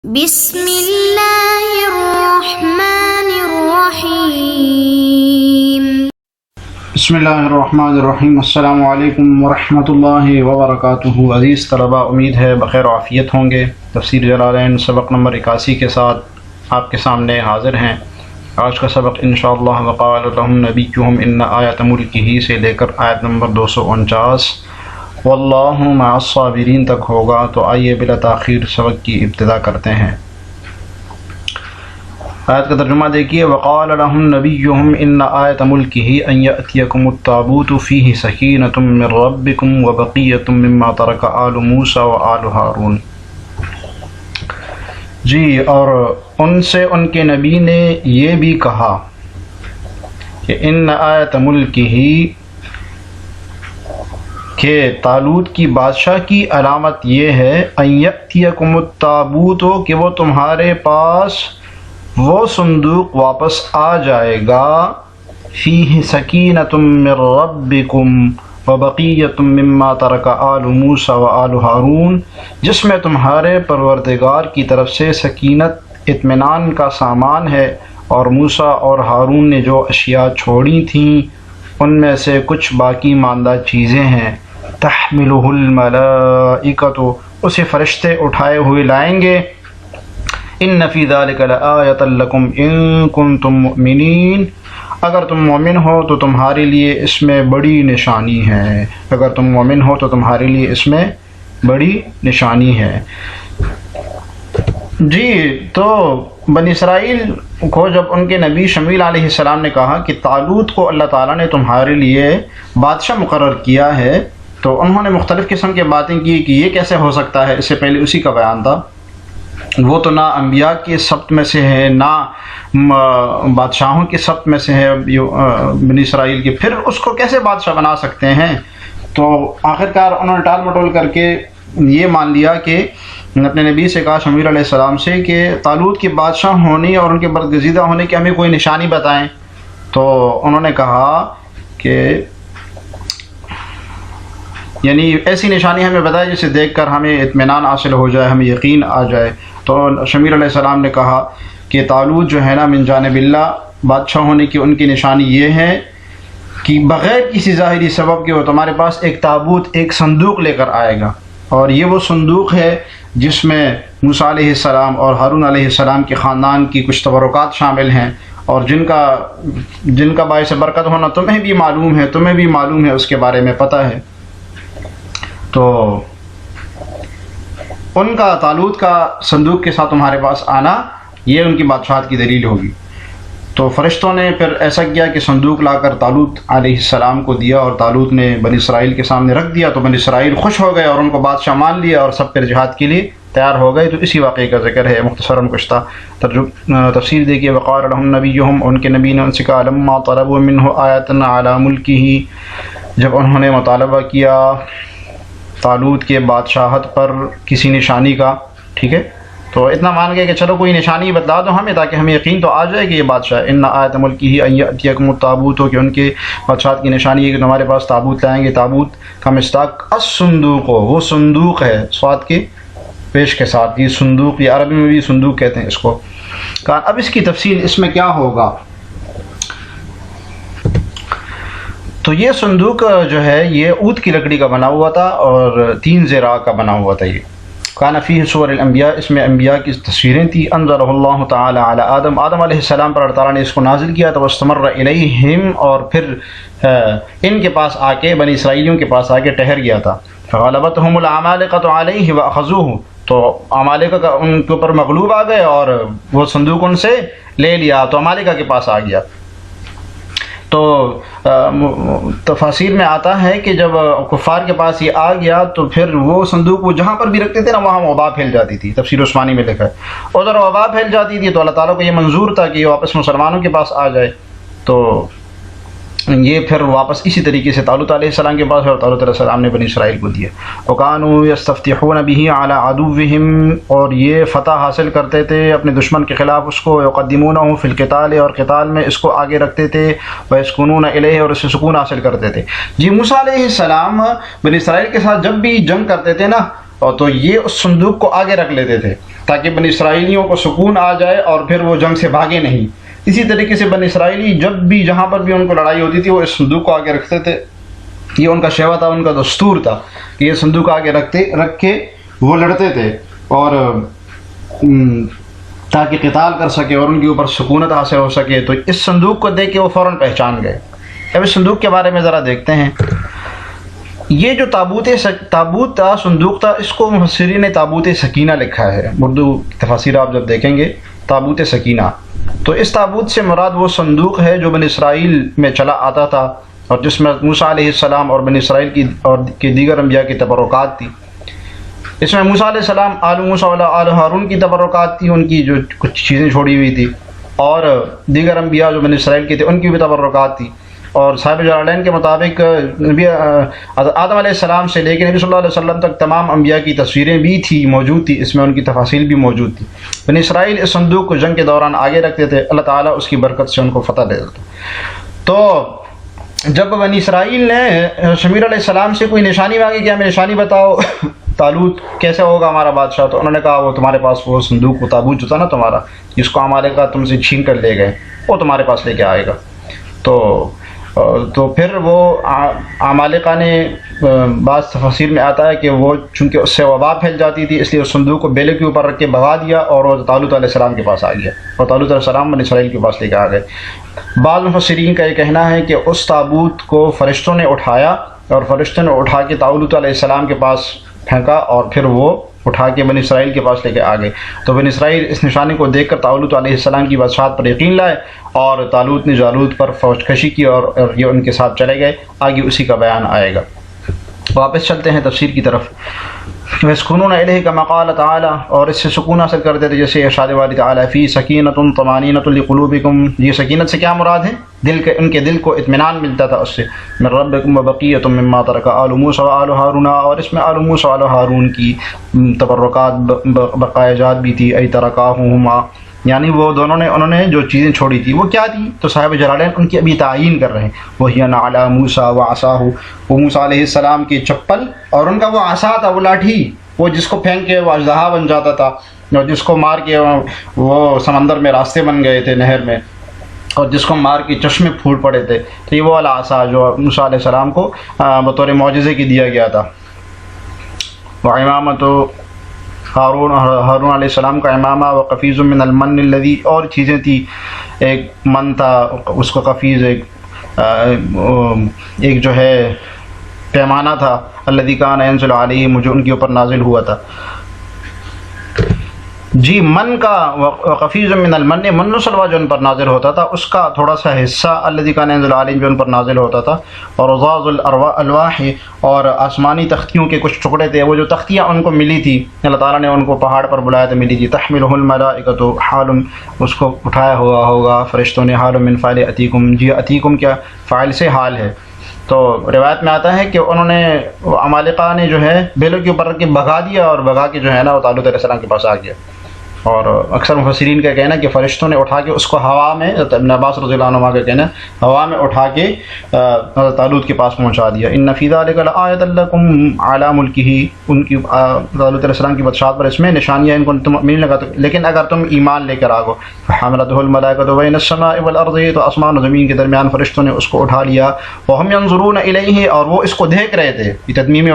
بسم اللہ الرحمن الرحیم۔ بسم اللہ الرحمن الرحیم۔ السلام علیکم ورحمۃ اللہ وبرکاتہ۔ عزیز طلباء، امید ہے بخیر و عافیت ہوں گے۔ تفسیر جلالین سبق نمبر 81 کے ساتھ آپ کے سامنے حاضر ہیں۔ آج کا سبق انشاءاللہ وقال لهم نبیہم ان آیت ملکہ سے لے کر آیت نمبر 249 واللہ مع الصابرین تک ہوگا۔ تو آئیے بلا تاخیر سبق کی ابتدا کرتے ہیں۔ آیت کا ترجمہ دیکھیے۔ وقال لهم نبیہم ان آیت ملکہ ان یأتیکم التابوت فیہ سکینۃ من ربکم وبقیۃ مما ترک آل موسیٰ وآل ہارون۔ جی، اور ان سے ان کے نبی نے یہ بھی کہا کہ ان آیت ملکہ کہ طالوت کی بادشاہ کی علامت یہ ہے ان یأتیکم التابوت کہ وہ تمہارے پاس وہ صندوق واپس آ جائے گا فیہ سکینۃ من ربکم وبقیۃ مما ترک آل موسیٰ وآل ہارون، جس میں تمہارے پروردگار کی طرف سے سکینت اطمینان کا سامان ہے، اور موسیٰ اور ہارون نے جو اشیاء چھوڑی تھیں ان میں سے کچھ باقی ماندہ چیزیں ہیں۔ تحملہ الملائکۃ، اسے فرشتے اٹھائے ہوئے لائیں گے۔ ان فی ذلک لآیۃ لکم ان کنتم مؤمنین، اگر تم مومن ہو تو تمہارے لیے اس میں بڑی نشانی ہے۔ اگر تم مومن ہو تو تمہارے لیے اس میں بڑی نشانی ہے۔ جی، تو بنی اسرائیل کو جب ان کے نبی شمیل علیہ السلام نے کہا کہ طالوت کو اللہ تعالیٰ نے تمہارے لیے بادشاہ مقرر کیا ہے، تو انہوں نے مختلف قسم کی باتیں کی کہ یہ کیسے ہو سکتا ہے۔ اس سے پہلے اسی کا بیان تھا، وہ تو نہ انبیاء کے سبت میں سے ہے نہ بادشاہوں کے سبت میں سے ہے بنی اسرائیل کے، پھر اس کو کیسے بادشاہ بنا سکتے ہیں؟ تو آخرکار انہوں نے ٹال مٹول کر کے یہ مان لیا کہ اپنے نبی سے کہا شمیل علیہ السلام سے کہ طالوت کے بادشاہ ہونے اور ان کے برگزیدہ ہونے کی ہمیں کوئی نشانی بتائیں۔ تو انہوں نے کہا کہ یعنی ایسی نشانی ہمیں بتائے جسے دیکھ کر ہمیں اطمینان حاصل ہو جائے، ہمیں یقین آ جائے۔ تو شمیل علیہ السلام نے کہا کہ طالوت جو ہے نا من جانب اللہ، بادشاہ ہونے کی ان کی نشانی یہ ہے کہ بغیر کسی ظاہری سبب کے وہ تمہارے پاس ایک تابوت، ایک صندوق لے کر آئے گا، اور یہ وہ صندوق ہے جس میں موسیٰ علیہ السلام اور ہارون علیہ السلام کے خاندان کی کچھ تبرکات شامل ہیں، اور جن کا باعث برکت ہونا تمہیں بھی معلوم ہے، اس کے بارے میں پتہ ہے۔ تو ان کا طالوت کا صندوق کے ساتھ تمہارے پاس آنا یہ ان کی بادشاہت کی دلیل ہوگی۔ تو فرشتوں نے پھر ایسا کیا کہ صندوق لا کر طالوت علیہ السلام کو دیا، اور طالوت نے بنی اسرائیل کے سامنے رکھ دیا، تو بنی اسرائیل خوش ہو گئے اور ان کو بادشاہ مان لیا، اور سب پھر جہاد کے لیے تیار ہو گئے۔ تو اسی واقعے کا ذکر ہے مختصراً کشتہ تفسیر دیکھیے۔ وقال لهم نبیہم، ان کے نبی نے ان سے کہا لما طلبوا منہ آیۃ علی ملکہ، جب انہوں نے مطالبہ کیا طالوت کے بادشاہت پر کسی نشانی کا، ٹھیک ہے، تو اتنا مان گئے کہ چلو کوئی نشانی بتلا دو ہمیں تاکہ ہمیں یقین تو آ جائے کہ یہ بادشاہ ہے۔ ان آیت ملکہ ان یأتیکم التابوت، کہ ان کے بادشاہت کی نشانی ہے کہ تمہارے پاس تابوت لائیں گے۔ تابوت کا مصداق الصندوق، وہ صندوق ہے صاد کے پیش کے ساتھ، یہ صندوق، یہ عربی میں بھی صندوق کہتے ہیں اس کو۔ کہا اب اس کی تفصیل، اس میں کیا ہوگا؟ تو یہ صندوق جو ہے یہ اود کی لکڑی کا بنا ہوا تھا اور 3 ذراع کا بنا ہوا تھا۔ یہ کان فیہ صور الانبیاء، اس میں انبیاء کی تصویریں تھیں۔ انزلہ اللہ تعالی علی آدم علیہ السلام پر اللہ تعالیٰ نے اس کو نازل کیا تو واستمر الیہم، اور پھر ان کے پاس آ کے، بنی اسرائیلیوں کے پاس آ کے ٹھہر گیا تھا۔ فغلبتہم العمالقۃ علیہ واخذوہ، تو عمالقہ کا ان کے اوپر مغلوب آ گئے اور وہ صندوق ان سے لے لیا، تو عمالقہ کے پاس آ گیا۔ تو تفاسیر میں آتا ہے کہ جب کفار کے پاس یہ آ گیا تو پھر وہ صندوق وہ جہاں پر بھی رکھتے تھے نا وہاں وبا پھیل جاتی تھی، تفسیر عثمانی میں لکھا ہے، ادھر وبا پھیل جاتی تھی، تو اللہ تعالیٰ کو یہ منظور تھا کہ یہ واپس مسلمانوں کے پاس آ جائے۔ تو یہ پھر واپس اسی طریقے سے طالوت علیہ السلام کے پاس ہے، اور طالوت علیہ السلام نے بنی اسرائیل کو دیا۔ وَكَانُوا يَسْتَفْتِحُونَ بِهِ عَلَىٰ عَدُوِّهِمْ، اور یہ فتح حاصل کرتے تھے اپنے دشمن کے خلاف اس کو، يُقَدِّمُونَهُ فِي الْقِتَالِ، اور قتال میں اس کو آگے رکھتے تھے، وَيَسْكُنُونَ إِلَيْهِ، اور اس سے سکون حاصل کرتے تھے۔ جی، موسیٰ علیہ السلام بنی اسرائیل کے ساتھ جب بھی جنگ کرتے تھے نا، تو یہ اس صندوق کو آگے رکھ لیتے تھے تاکہ بنی اسرائیلیوں کو سکون آ جائے اور پھر وہ جنگ سے بھاگے نہیں۔ اسی طریقے سے بنی اسرائیلی جب بھی جہاں پر بھی ان کو لڑائی ہوتی تھی وہ اس صندوق کو آگے رکھتے تھے، یہ ان کا شیوا تھا، ان کا دستور تھا کہ یہ صندوق آگے رکھ کے وہ لڑتے تھے اور تاکہ قتال کر سکے اور ان کے اوپر سکونت حاصل ہو سکے۔ تو اس صندوق کو دیکھ کے وہ فوراً پہچان گئے۔ اب اس صندوق کے بارے میں ذرا دیکھتے ہیں۔ یہ جو تابوت تھا، صندوق تھا، اس کو مفسرین نے تابوت سکینہ لکھا ہے۔ اردو تفاسیر آپ جب دیکھیں گے تابوت سکینہ، تو اس تابوت سے مراد وہ صندوق ہے جو بنی اسرائیل میں چلا آتا تھا اور جس میں موسیٰ علیہ السلام اور بنی اسرائیل کی دیگر انبیاء کی تبرکات تھی۔ اس میں موسیٰ علیہ السلام، آل موسیٰ و آل ہارون کی تبرکات تھی، ان کی جو کچھ چیزیں چھوڑی ہوئی تھی، اور دیگر انبیاء جو بنی اسرائیل کے تھے ان کی بھی تبرکات تھی۔ اور صاحب جلالین کے مطابق نبی آدم علیہ السلام سے لے کے نبی صلی اللہ علیہ وسلم تک تمام انبیاء کی تصویریں بھی تھی، موجود تھی، اس میں ان کی تفاصیل بھی موجود تھی۔ بنی اسرائیل اس صندوق کو جنگ کے دوران آگے رکھتے تھے، اللہ تعالیٰ اس کی برکت سے ان کو فتح دے دیتا۔ تو جب بنی اسرائیل نے شمیر علیہ السلام سے کوئی نشانی مانگی کہ ہمیں نشانی بتاؤ، طالوت کیسے ہوگا ہمارا بادشاہ، تو انہوں نے کہا وہ تمہارے پاس وہ صندوق، وہ تابوت جو تھا نا تمہارا، جس کو عمالقہ تم سے چھین کر لے گئے، وہ تمہارے پاس لے کے آئے گا۔ تو پھر وہ عمالقہ نے، بعض تفاسیر میں آتا ہے کہ وہ چونکہ اس سے وبا پھیل جاتی تھی اس لیے اس صندوق کو بیلے کے اوپر رکھ کے بھگا دیا اور وہ طالوت علیہ السلام کے پاس آ گیا اور طالوت علیہ السلام بنی اسرائیل کے پاس لے کے آ گئے۔ بعض مفسرین کا یہ کہنا ہے کہ اس تابوت کو فرشتوں نے اٹھایا اور فرشتوں نے اٹھا کے طالوت علیہ السلام کے پاس پھینکا اور پھر وہ اٹھا کے بنی اسرائیل کے پاس لے کے آ گئے۔ تو بنی اسرائیل اس نشانی کو دیکھ کر طالوت علیہ السلام کی بادشاہت پر یقین لائے اور طالوت نے جالوت پر فوج کشی کی اور یہ ان کے ساتھ چلے گئے۔ آگے اسی کا بیان آئے گا۔ واپس چلتے ہیں تفسیر کی طرف۔ وَيَسْكُنُونَ إِلَيْهِ كَمَا قَالَ تَعَالَى، اور اس سے سکون حاصل کرتے تھے جیسے ارشاد باری تعالیٰ فی سکینۃ طمانینۃ لقلوبکم، یہ سکینت سے کیا مراد ہے؟ دل کے، ان کے دل کو اطمینان ملتا تھا اس سے۔ من ربکم وبقیۃ مما ترک آل موسیٰ وآل ہارون، اور اس میں آل موسیٰ وآل ہارون کی تبرکات بقایا جات بھی تھی، ای ترکاہما، یعنی وہ دونوں نے، انہوں نے جو چیزیں چھوڑی تھی وہ کیا تھی؟ تو صاحب جلالین ان کی ابھی تعیین کر رہے ہیں۔ وہی علی موسیٰ وعصاہ، وہ موسیٰ علیہ السلام کی چپل اور ان کا وہ عصا تھا، وہ لاٹھی، وہ جس کو پھینک کے وہ اژدہا بن جاتا تھا اور جس کو مار کے وہ سمندر میں راستے بن گئے تھے نہر میں، اور جس کو مار کے چشمے پھوٹ پڑے تھے۔ تو یہ وہ والا عصا جو موسیٰ علیہ السلام کو بطور معجزے کی دیا گیا تھا۔ وعمامۃ ہارون علیہ السلام کا امامہ، و قفیز من المن الذی، اور چیزیں تھی، ایک من تھا اس کو قفیز، ایک جو ہے پیمانہ تھا، الذی کان ینزل علیہم، جو ان کے اوپر نازل ہوا تھا۔ جی من کا وقفیز من المن، من و سلوہ جو ان پر نازل ہوتا تھا اس کا تھوڑا سا حصہ، الذی کان ینزل علیہم جو ان پر نازل ہوتا تھا، اور رضاض الالواح، اور آسمانی تختیوں کے کچھ ٹکڑے تھے، وہ جو تختیاں ان کو ملی تھی اللہ تعالیٰ نے ان کو پہاڑ پر بلایا تھا، ملی تھی، تحملہ الملائکۃ حال، اس کو اٹھایا ہوا ہوگا فرشتوں نے، حال من فاعل اتیکم، جی اتیکم کیا فاعل سے حال ہے۔ تو روایت میں آتا ہے کہ انہوں نے، عمالقہ نے جو ہے بیلوں کے اوپر رکھ کے بھگا دیا اور بھگا کے جو ہے نا وہ طالوت علیہ السلام کے پاس آ گیا۔ اور اکثر مفسرین کا کہنا ہے کہ فرشتوں نے اٹھا کے اس کو ہوا میں، ابن عباس رضی اللہ عنہ کا کہنا ہے ہوا میں اٹھا کے طالوت کے پاس پہنچا دیا۔ ان فی ذلک لآیۃ لکم علی ملکہ، ان کی طالوت علیہ السلام کی بادشاہت پر اس میں نشانیاں ان کو تم ملنے لگا، لیکن اگر تم ایمان لے کر آگو۔ فحملتہ الملائکۃ بین السماء والارض، تو آسمان و زمین کے درمیان فرشتوں نے اس کو اٹھا لیا، وہم ینظرون الیہ، اور وہ اس کو دیکھ رہے تھے، یہ تتمیم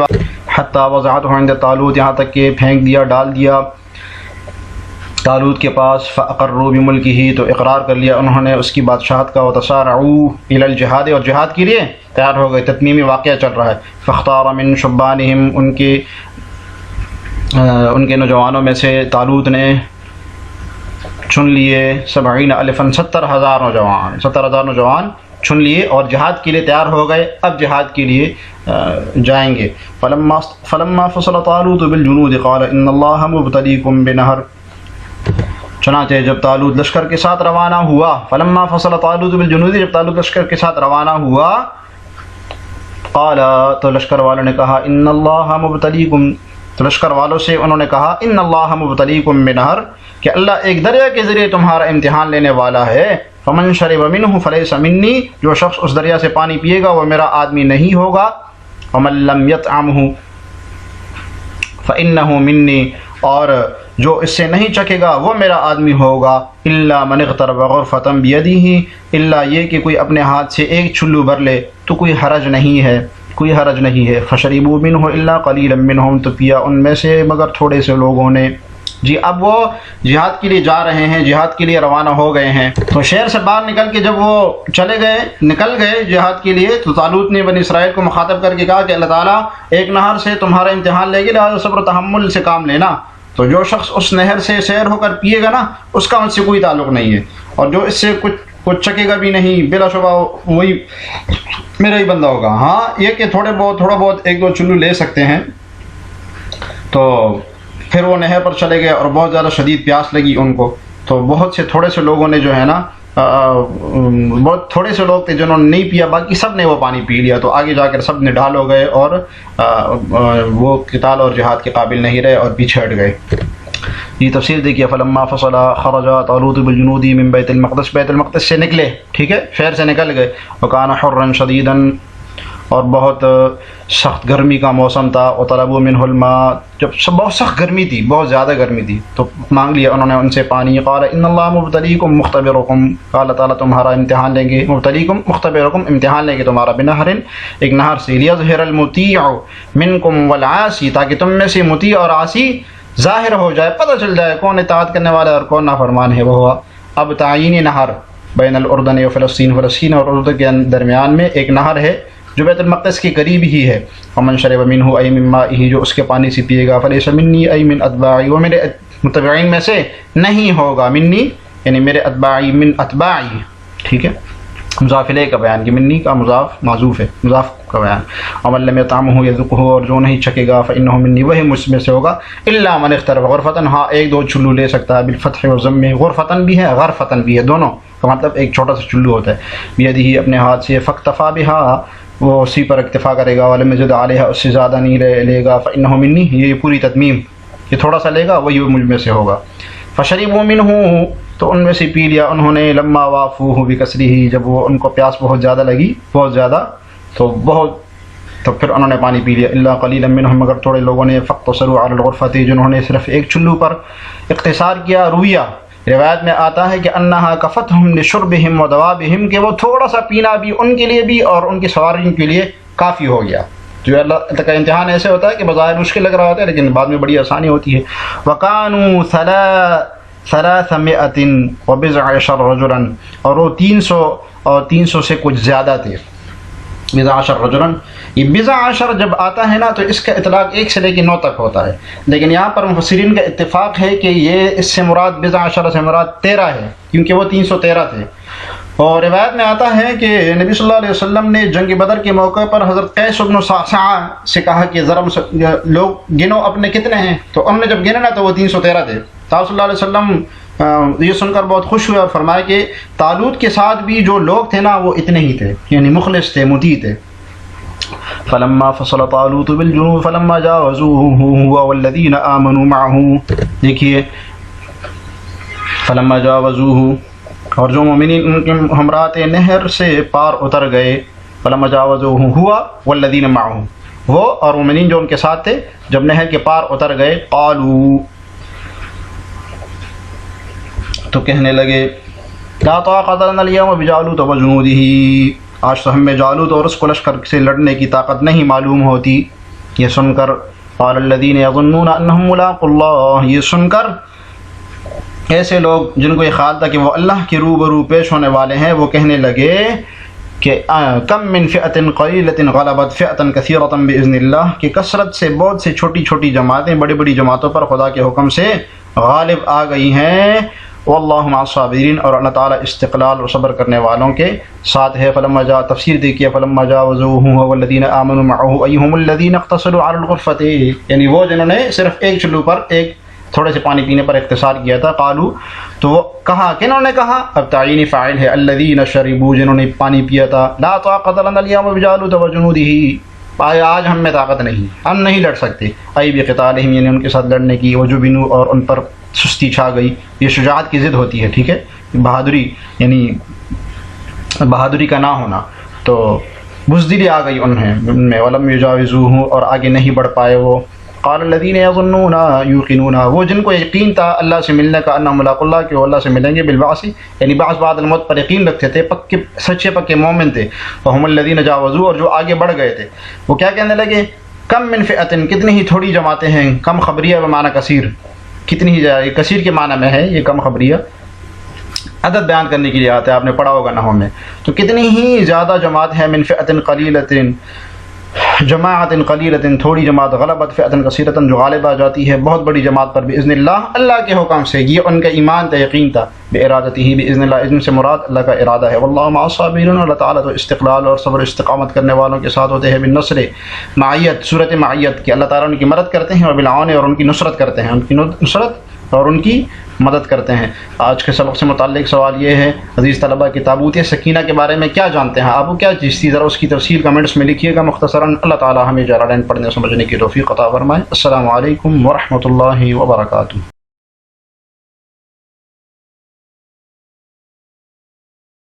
حتی وضعتہ عند طالوت، یہاں تک کہ پھینک دیا، ڈال دیا طالوت کے پاس۔ فاقروا بملکہ، تو اقرار کر لیا انہوں نے اس کی بادشاہت کا۔ وتسارعوا الی الجہاد، اور جہاد کے لیے تیار ہو گئے، تتمیمی واقعہ چل رہا ہے۔ فاختار من شبانہم، ان کے نوجوانوں میں سے طالوت نے چن لیے 70,000، 70,000 نوجوان چن لیے اور جہاد کے لیے تیار ہو گئے، اب جہاد کے لیے جائیں گے۔ فلما فصل طالوت بالجنود قال ان اللہ مبتلیکم بنہر، چنانچہ جب طالوت لشکر کے ساتھ روانہ ہوا، فلما فصل طالوت بالجنود، جب طالوت لشکر کے ساتھ روانہ ہوا، قال، تو لشکر والوں نے کہا، ان اللہ مبتلیکم، تو لشکر والوں سے انہوں نے کہا، ان اللہ مبتلیکم بنہر، کہ اللہ ایک دریا کے ذریعے تمہارا امتحان لینے والا ہے۔ فمن شرب منہ فلیس منی، جو شخص اس دریا سے پانی پیے گا وہ میرا آدمی نہیں ہوگا۔ ومن لم یطعمہ فانہ منی، اور جو اس سے نہیں چکے گا وہ میرا آدمی ہوگا، الا من اغترف غرفۃ بیدہ، الا یہ کہ کوئی اپنے ہاتھ سے ایک چلو بھر لے تو کوئی حرج نہیں ہے، کوئی حرج نہیں ہے۔ فشربوا منہ الا قلیلا منہم، تو پیا ان میں سے مگر تھوڑے سے لوگوں نے۔ جی اب وہ جہاد کے لیے جا رہے ہیں، جہاد کے لیے روانہ ہو گئے ہیں، تو شہر سے باہر نکل کے جب وہ نکل گئے جہاد کے لیے، تو طالوت نے بنی اسرائیل کو مخاطب کر کے کہا کہ اللہ تعالیٰ ایک نہر سے تمہارا امتحان لے گی، لہٰذا صبر و تحمل سے کام لینا۔ تو جو شخص اس نہر سے سیر ہو کر پیے گا نا، اس کا مجھ سے کوئی تعلق نہیں ہے، اور جو اس سے کچھ چکے گا بھی نہیں، بلا شبہ وہی میرا ہی بندہ ہوگا۔ ہاں یہ کہ تھوڑا بہت ایک دو چلو لے سکتے ہیں۔ تو پھر وہ نہر پر چلے گئے اور بہت زیادہ شدید پیاس لگی ان کو، تو بہت سے تھوڑے سے لوگوں نے جو ہے نا، بہت تھوڑے سے لوگ تھے جنہوں نے نہیں پیا، باقی سب نے وہ پانی پی لیا، تو آگے جا کر سب نے ڈھال ہو گئے اور وہ قتال اور جہاد کے قابل نہیں رہے اور پیچھے ہٹ گئے۔ یہ تفسیر دیکھیے، فلما فصل خرج طالوت بالجنود من بیت المقدس، بیت المقدس سے نکلے، ٹھیک ہے، شہر سے نکل گئے، وکان حرا شدیدا، اور بہت سخت گرمی کا موسم تھا، وطلبوا منہ الماء، جب بہت سخت گرمی تھی، بہت زیادہ گرمی تھی، تو مانگ لیا انہوں نے ان سے پانی۔ قال ان اللہ مبتلیکم مختبرکم، قال تعالیٰ تمہارا امتحان لیں گے، مبتلیکم مختبرکم، امتحان لیں گے تمہارا، بنہر، ایک نہر سے، لیظہر المطیع منکم والعاصی، تاکہ تم میں سے مطیع اور عاصی ظاہر ہو جائے، پتہ چل جائے کون اطاعت کرنے والا ہے اور کون نافرمان ہے۔ وہ ہوا اب تعین نہر بین الاردن و فلسطین، فلسطین اور اردن کے درمیان میں ایک نہر ہے جو بیت المقدس کے قریب ہی ہے۔ ومن شرب منہ ای من مائہ، جو اس کے پانی سے پیے گا، فلیس منی ای من اتباعی، وہ میرے متبعین میں سے نہیں ہوگا، منی یعنی میرے اتباعی، من اتباعی، ٹھیک ہے، مضاف الیہ کا بیان، کہ منی کا مضاف معذوف ہے، مضاف کا بیان۔ ومن لم یطعمہ یذقہ، اور جو نہیں چکے گا، فانہ منی، وہی مجھ میں سے ہوگا، الا من اغترف غرفتن، ہاں ایک دو چلو لے سکتا ہے، بالفتح والضم، غرفتن بھی ہے غرفتن بھی ہے، دونوں کا مطلب ایک چھوٹا سا چلو ہوتا ہے، بیدہ اپنے ہاتھ سے، فاکتفا بہا، وہ اسی پر اکتفا کرے گا، ولم یزد علیہا، اس سے زیادہ نہیں لے گا، فانہ منی، یہ پوری تتمیم، یہ تھوڑا سا لے گا وہی مجھ میں سے ہوگا۔ فشربوا منہ، تو ان میں سے پی لیا انہوں نے، لما وافوہ بکثرہ، جب وہ ان کو پیاس بہت زیادہ لگی، بہت زیادہ، تو پھر انہوں نے پانی پی لیا، الا قلیلا منہم، مگر تھوڑے لوگوں نے، فاقتصروا علی الغرفۃ، جنہوں نے صرف ایک چلو پر اقتصار کیا۔ رویہ روایت میں آتا ہے کہ انہا کفتہم لشربہم ودوابہم، کہ وہ تھوڑا سا پینا بھی ان کے لیے بھی اور ان کی سواریوں کے لیے کافی ہو گیا۔ جو اللہ کا امتحان ایسے ہوتا ہے کہ بظاہر مشکل لگ رہا ہوتا ہے لیکن بعد میں بڑی آسانی ہوتی ہے۔ وَكَانُوا ثَلَاثَمِائَةٍ وَبِضْعَ عَشَرَ رَجُلًا، اور وہ 300 سے کچھ زیادہ تھے۔ بضع عشر رجلاً، یہ بضع عشر جب آتا ہے نا تو اس کا اطلاق 1 سے لے کے 9 تک ہوتا ہے، لیکن یہاں پر مفسرین کا اتفاق ہے کہ یہ اس سے مراد بضع عشر سے مراد 13 ہے، کیونکہ وہ 313 تھے۔ اور روایت میں آتا ہے کہ نبی صلی اللہ علیہ وسلم نے جنگ بدر کے موقع پر حضرت قیس بن صعصعہ سے کہا کہ ذرا لوگ گنو اپنے کتنے ہیں، تو انہوں نے جب گنے نا تو وہ 313 تھے۔ تو صلی اللہ علیہ وسلم یہ سن کر بہت خوش ہوئے اور فرمایا کہ طالوت کے ساتھ بھی جو لوگ تھے نا وہ اتنے ہی تھے، یعنی مخلص تھے، مطیع تھے۔ فلما فصل طالوت بالجنود فلما جاوزوه هو والذين آمنوا معه، دیکھیے فلما جاوزوه، اور جو مومنین ان کے ہمراہ تھے نہر سے پار اتر گئے، فلما جاوزوه هو والذين معه، وہ اور مومنین جو ان کے ساتھ تھے جب نہر کے پار اتر گئے، قالوا، تو کہنے لگے، لا طاقت لنا اليوم بجالوت وجنوده، آج تو ہمیں جالوت اور اس کو لشکر سے لڑنے کی طاقت نہیں معلوم ہوتی۔ یہ سن کر قال الذين يظنون انهم ملاقوا الله، یہ سن کر ایسے لوگ جن کو یہ خیال تھا کہ وہ اللہ کے روبرو پیش ہونے والے ہیں، وہ کہنے لگے کہ کم من فئة قلیلة غلبت فئة کثیرة بإذن اللہ، کہ کثرت سے بہت سے چھوٹی چھوٹی جماعتیں بڑی بڑی جماعتوں پر خدا کے حکم سے غالب آ گئی ہیں۔ واللہ مع الصابرین، اور اللہ تعالیٰ استقلال اور صبر کرنے والوں کے ساتھ ہے۔ فلما جاء، تفسیر دیکھیے، فلما جاوزوه والذین آمنوا معه ای هم الذین اقتصروا علی الغرفۃ، یعنی وہ جنہوں نے صرف ایک چلو پر ایک تھوڑے سے پانی پینے پر اختصار کیا تھا۔ قالوا، تو وہ کہا، کنہوں نے کہا، اب تعین فاعل ہے، الذین شربوا، جنہوں نے پانی پیا تھا، لا طاقت لنا اليوم بجالوت وجنوده، آج ہم میں طاقت نہیں، ہم نہیں لڑ سکتے، ای بقتالہم، یعنی ان کے ساتھ لڑنے کی، وجبنوا، اور ان پر سستی چھا گئی، یہ شجاعت کی ضد ہوتی ہے، ٹھیک ہے، بہادری، یعنی بہادری کا نہ ہونا، تو بزدلی آ گئی ان میں، ولم یجاوزوہ، اور آگے نہیں بڑھ پائے وہ، قال الذين يظنون يوقنون، وہ جن کو یقین تھا اللہ سے ملنے کا، انہم ملاقو اللہ، کہ وہ اللہ سے ملیں گے، بالبعث یعنی بعث بعد الموت پر یقین رکھتے تھے، پکے سچے پکے مومن تھے، وهم الذين جاوزوا، اور جو آگے بڑھ گئے تھے، وہ کیا کہنے لگے، کم من فئۃ، کتنی ہی تھوڑی جماعتیں ہیں، کم خبریہ بمعنی کثیر، کتنی ہی یہ کثیر کے معنی میں ہے، یہ کم خبریہ عدد بیان کرنے کے لیے آتا ہے، آپ نے پڑھا ہوگا نحو میں، تو کتنی ہی زیادہ جماعت ہے، من فئۃ قلیلۃ، جماعت قلیلۃ، تھوڑی جماعت، غلبت فئۃ کثیرۃ، جو غالب آ جاتی ہے بہت بڑی جماعت پر، باذن اللہ، اللہ کے حکم سے، یہ ان کا ایمان تھا، یقین تھا، بارادتہ، باذن اللہ، اذن سے مراد اللہ کا ارادہ ہے، واللہ مع الصابرین، اللہ تعالیٰ تو استقلال اور صبر استقامت کرنے والوں کے ساتھ ہوتے ہیں، بالنصر، معیت، صورت معیت کی، اللہ تعالیٰ ان کی مدد کرتے ہیں، اور بالعون، اور ان کی نصرت کرتے ہیں، ان کی نصرت اور ان کی مدد کرتے ہیں۔ آج کے سبق سے متعلق سوال یہ ہے، عزیز طلبہ، کہ تابوت سکینہ کے بارے میں کیا جانتے ہیں آپ، کو کیا چیز تھی، ذرا اس کی تفصیل کمنٹس میں لکھیے گا مختصراً۔ اللہ تعالیٰ ہمیں جلالین پڑھنے سمجھنے کی توفیق عطا فرمائے۔ السلام علیکم ورحمۃ اللہ وبرکاتہ۔